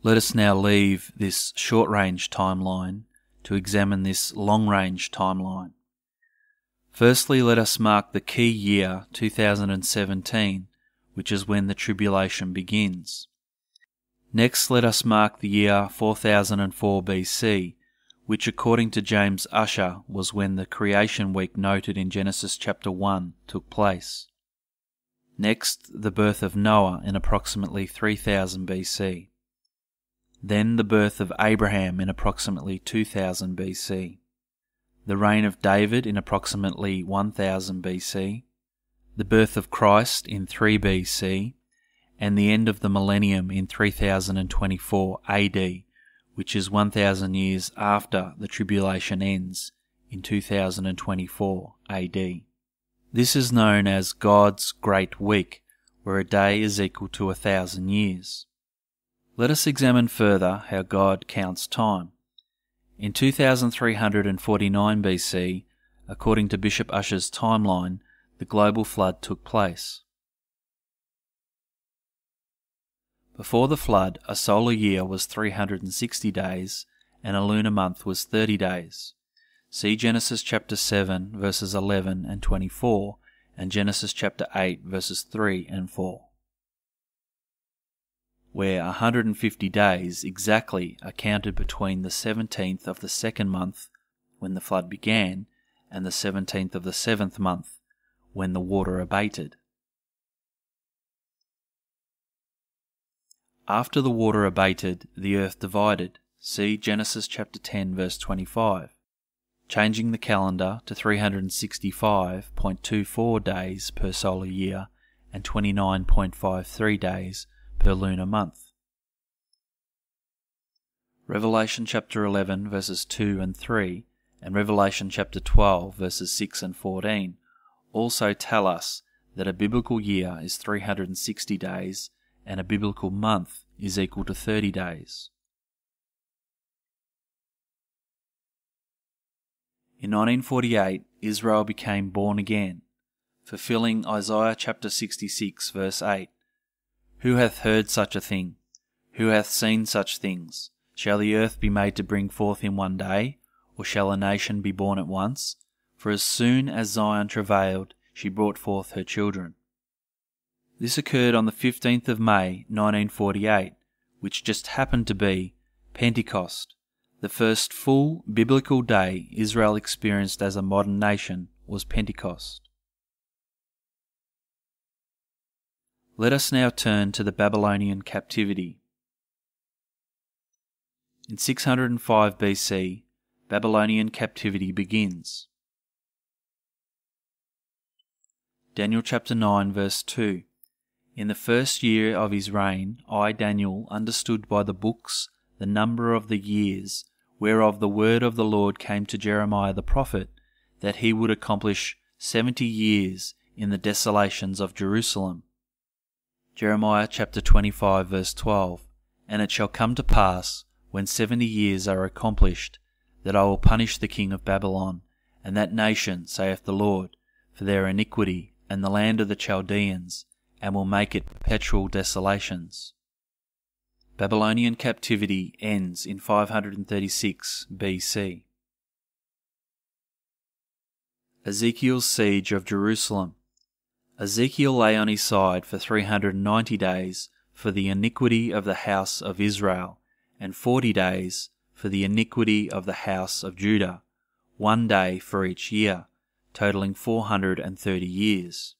Let us now leave this short-range timeline to examine this long-range timeline. Firstly, let us mark the key year 2017, which is when the tribulation begins. Next, let us mark the year 4004 BC, which according to James Ussher was when the creation week noted in Genesis chapter 1 took place. Next, the birth of Noah in approximately 3000 BC. Then the birth of Abraham in approximately 2000 BC. The reign of David in approximately 1000 BC. The birth of Christ in 3 BC. And the end of the millennium in 3024 AD, which is 1000 years after the tribulation ends in 2024 AD. This is known as God's Great Week, where a day is equal to 1000 years. Let us examine further how God counts time. In 2349 BC, according to Bishop Ussher's timeline, the global flood took place. Before the flood, a solar year was 360 days, and a lunar month was 30 days. See Genesis chapter 7, verses 11 and 24, and Genesis chapter 8, verses 3 and 4. Where 150 days exactly are counted between the 17th of the second month, when the flood began, and the 17th of the seventh month, when the water abated. After the water abated, the earth divided. See Genesis chapter 10, verse 25. Changing the calendar to 365.24 days per solar year and 29.53 days per lunar month. Revelation chapter 11 verses 2 and 3 and Revelation chapter 12 verses 6 and 14 also tell us that a biblical year is 360 days and a biblical month is equal to 30 days. In 1948, Israel became born again, fulfilling Isaiah chapter 66 verse 8. Who hath heard such a thing? Who hath seen such things? Shall the earth be made to bring forth in one day? Or shall a nation be born at once? For as soon as Zion travailed, she brought forth her children. This occurred on the 15th of May, 1948, which just happened to be Pentecost. The first full biblical day Israel experienced as a modern nation was Pentecost. Let us now turn to the Babylonian captivity. In 605 BC, Babylonian captivity begins. Daniel chapter 9 verse 2. In the first year of his reign, I, Daniel, understood by the books the number of the years, whereof the word of the Lord came to Jeremiah the prophet, that he would accomplish 70 years in the desolations of Jerusalem. Jeremiah chapter 25 verse 12. And it shall come to pass, when 70 years are accomplished, that I will punish the king of Babylon, and that nation, saith the Lord, for their iniquity, and the land of the Chaldeans, and will make it perpetual desolations. Babylonian captivity ends in 536 BC. Ezekiel's siege of Jerusalem. Ezekiel lay on his side for 390 days for the iniquity of the house of Israel, and 40 days for the iniquity of the house of Judah, 1 day for each year, totaling 430 years.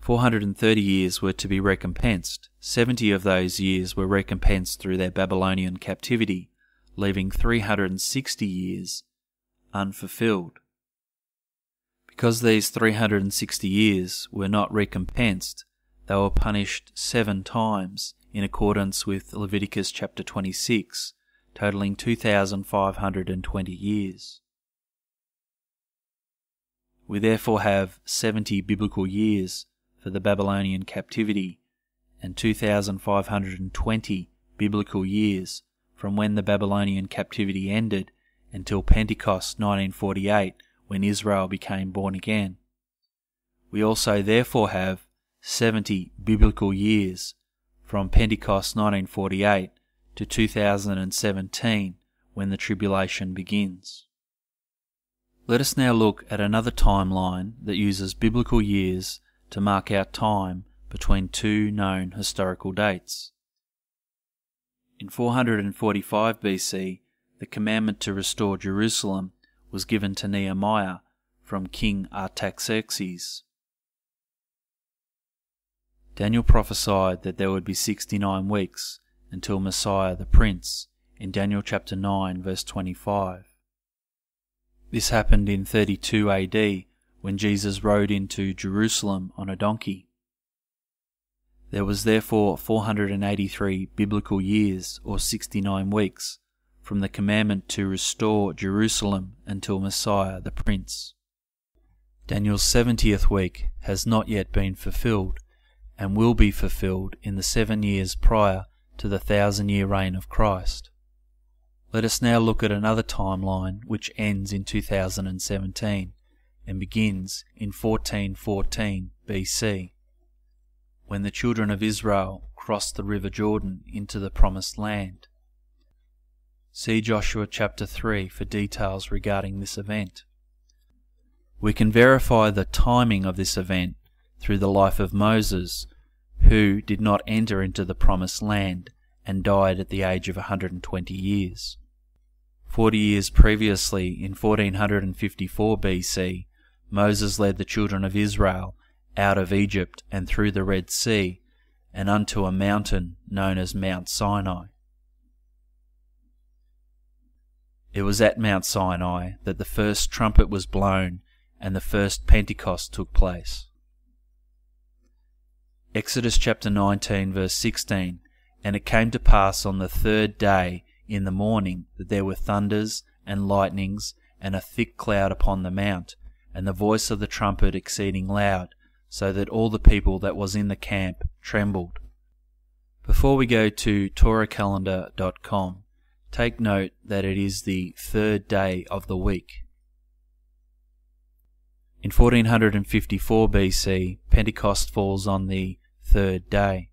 430 years were to be recompensed. 70 of those years were recompensed through their Babylonian captivity, leaving 360 years unfulfilled. Because these 360 years were not recompensed, they were punished 7 times in accordance with Leviticus chapter 26, totaling 2,520 years. We therefore have 70 biblical years for the Babylonian captivity and 2,520 biblical years from when the Babylonian captivity ended until Pentecost 1948, when Israel became born again. We also therefore have 70 biblical years from Pentecost 1948 to 2017, when the tribulation begins. Let us now look at another timeline that uses biblical years to mark out time between two known historical dates. In 445 BC, the commandment to restore Jerusalem was given to Nehemiah from King Artaxerxes. Daniel prophesied that there would be 69 weeks until Messiah the Prince in Daniel chapter 9 verse 25. This happened in 32 AD when Jesus rode into Jerusalem on a donkey. There was therefore 483 biblical years, or 69 weeks, from the commandment to restore Jerusalem until Messiah the Prince. Daniel's 70th week has not yet been fulfilled, and will be fulfilled in the 7 years prior to the 1,000-year reign of Christ. Let us now look at another timeline which ends in 2017 and begins in 1414 BC. When the children of Israel crossed the river Jordan into the Promised Land. See Joshua chapter 3 for details regarding this event. We can verify the timing of this event through the life of Moses, who did not enter into the Promised Land and died at the age of 120 years. 40 years previously, in 1454 BC, Moses led the children of Israel out of Egypt and through the Red Sea, and unto a mountain known as Mount Sinai. It was at Mount Sinai that the first trumpet was blown and the first Pentecost took place. Exodus chapter 19 verse 16, And it came to pass on the third day in the morning that there were thunders and lightnings and a thick cloud upon the mount, and the voice of the trumpet exceeding loud, so that all the people that was in the camp trembled. Before we go to torahcalendar.com, take note that it is the third day of the week. In 1454 BC, Pentecost falls on the third day.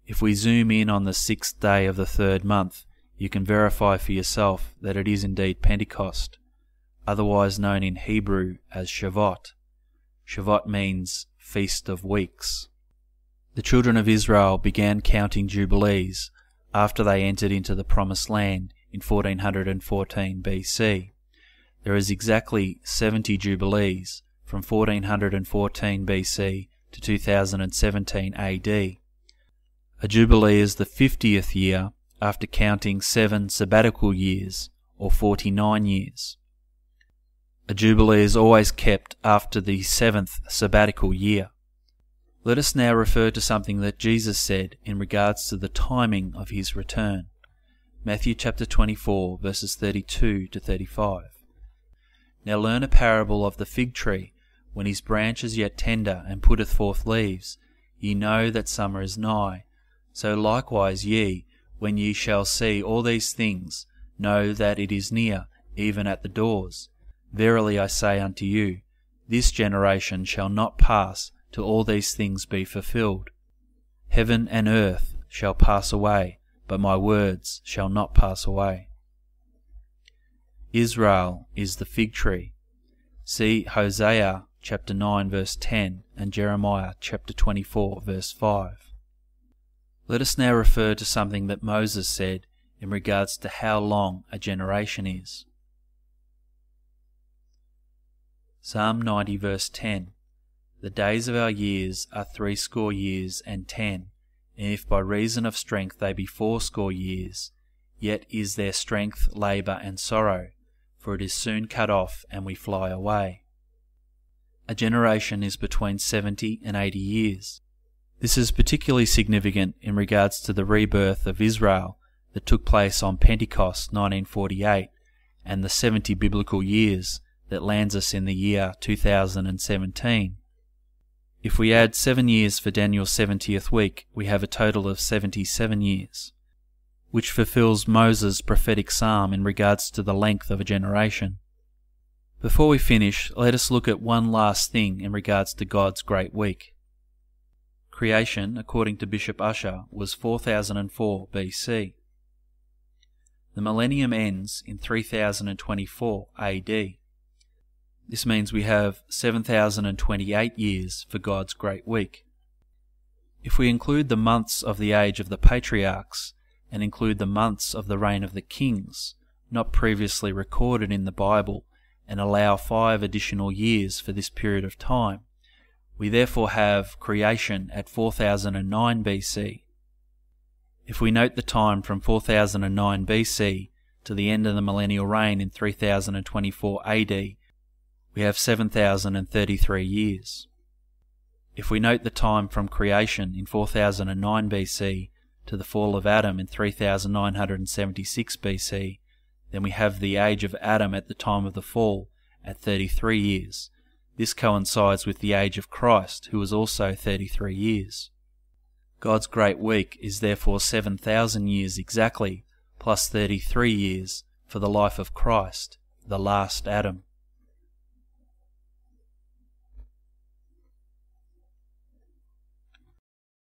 If we zoom in on the 6th day of the third month, you can verify for yourself that it is indeed Pentecost, otherwise known in Hebrew as Shavuot. Shavuot means Feast of Weeks. The children of Israel began counting jubilees after they entered into the Promised Land in 1414 BC. There is exactly 70 jubilees from 1414 BC to 2017 AD. A jubilee is the 50th year after counting 7 sabbatical years, or 49 years. A jubilee is always kept after the 7th sabbatical year. Let us now refer to something that Jesus said in regards to the timing of his return. Matthew chapter 24 verses 32 to 35. Now learn a parable of the fig tree. When his branch is yet tender and putteth forth leaves, ye know that summer is nigh. So likewise ye, when ye shall see all these things, know that it is near, even at the doors. Verily I say unto you, this generation shall not pass till all these things be fulfilled. Heaven and earth shall pass away, but my words shall not pass away. Israel is the fig tree. See Hosea chapter 9 verse 10 and Jeremiah chapter 24 verse 5. Let us now refer to something that Moses said in regards to how long a generation is. Psalm 90 verse 10. The days of our years are 80 years and 10, and if by reason of strength they be 80 years, yet is their strength labour and sorrow, for it is soon cut off and we fly away. A generation is between 70 and 80 years. This is particularly significant in regards to the rebirth of Israel that took place on Pentecost 1948 and the 70 biblical years that lands us in the year 2017. If we add 7 years for Daniel's 70th week, we have a total of 77 years, which fulfills Moses' prophetic psalm in regards to the length of a generation. Before we finish, let us look at one last thing in regards to God's great week. Creation, according to Bishop Ussher, was 4004 BC. The millennium ends in 3024 AD. This means we have 7028 years for God's Great Week. If we include the months of the age of the patriarchs and include the months of the reign of the kings, not previously recorded in the Bible, and allow 5 additional years for this period of time, we therefore have creation at 4009 BC. If we note the time from 4009 BC to the end of the millennial reign in 3024 AD, we have 7033 years. If we note the time from creation in 4009 BC to the fall of Adam in 3976 BC, then we have the age of Adam at the time of the fall at 33 years. This coincides with the age of Christ, who was also 33 years. God's Great Week is therefore 7,000 years exactly, plus 33 years for the life of Christ, the last Adam.